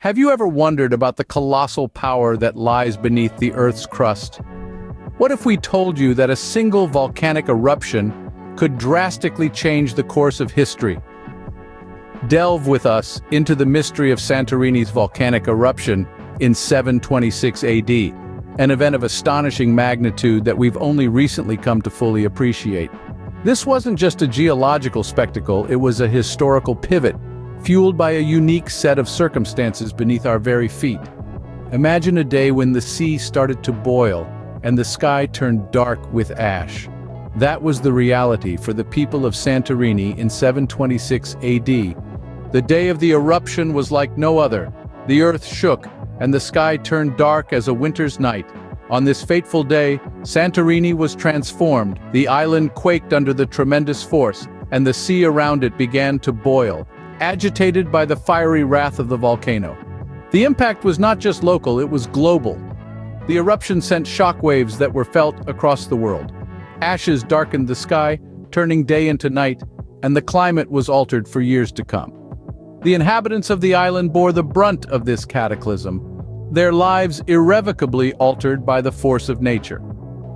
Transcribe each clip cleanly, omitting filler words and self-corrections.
Have you ever wondered about the colossal power that lies beneath the Earth's crust? What if we told you that a single volcanic eruption could drastically change the course of history? Delve with us into the mystery of Santorini's volcanic eruption in 726 AD, an event of astonishing magnitude that we've only recently come to fully appreciate. This wasn't just a geological spectacle, it was a historical pivot, fueled by a unique set of circumstances beneath our very feet. Imagine a day when the sea started to boil and the sky turned dark with ash. That was the reality for the people of Santorini in 726 AD. The day of the eruption was like no other. The earth shook and the sky turned dark as a winter's night. On this fateful day, Santorini was transformed. The island quaked under the tremendous force, and the sea around it began to boil, agitated by the fiery wrath of the volcano. The impact was not just local, it was global. The eruption sent shockwaves that were felt across the world. Ashes darkened the sky, turning day into night, and the climate was altered for years to come. The inhabitants of the island bore the brunt of this cataclysm, their lives irrevocably altered by the force of nature.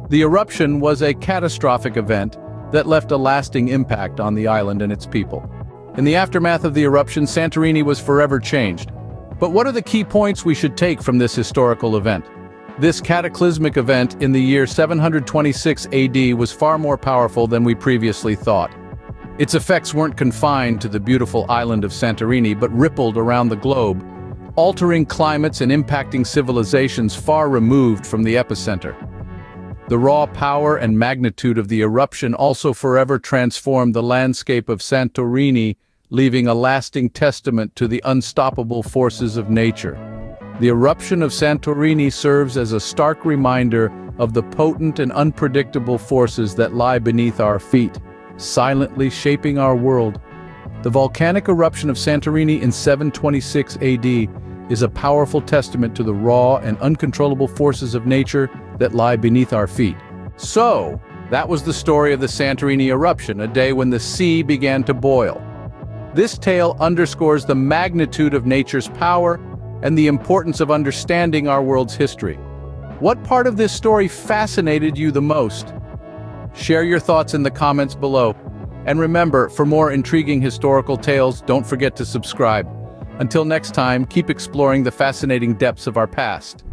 The eruption was a catastrophic event that left a lasting impact on the island and its people. In the aftermath of the eruption, Santorini was forever changed. But what are the key points we should take from this historical event? This cataclysmic event in the year 726 AD was far more powerful than we previously thought. Its effects weren't confined to the beautiful island of Santorini, but rippled around the globe, altering climates and impacting civilizations far removed from the epicenter. The raw power and magnitude of the eruption also forever transformed the landscape of Santorini, leaving a lasting testament to the unstoppable forces of nature. The eruption of Santorini serves as a stark reminder of the potent and unpredictable forces that lie beneath our feet, silently shaping our world. The volcanic eruption of Santorini in 726 AD is a powerful testament to the raw and uncontrollable forces of nature that lie beneath our feet. So, that was the story of the Santorini eruption, a day when the sea began to boil. This tale underscores the magnitude of nature's power and the importance of understanding our world's history. What part of this story fascinated you the most? Share your thoughts in the comments below. And remember, for more intriguing historical tales, don't forget to subscribe. Until next time, keep exploring the fascinating depths of our past.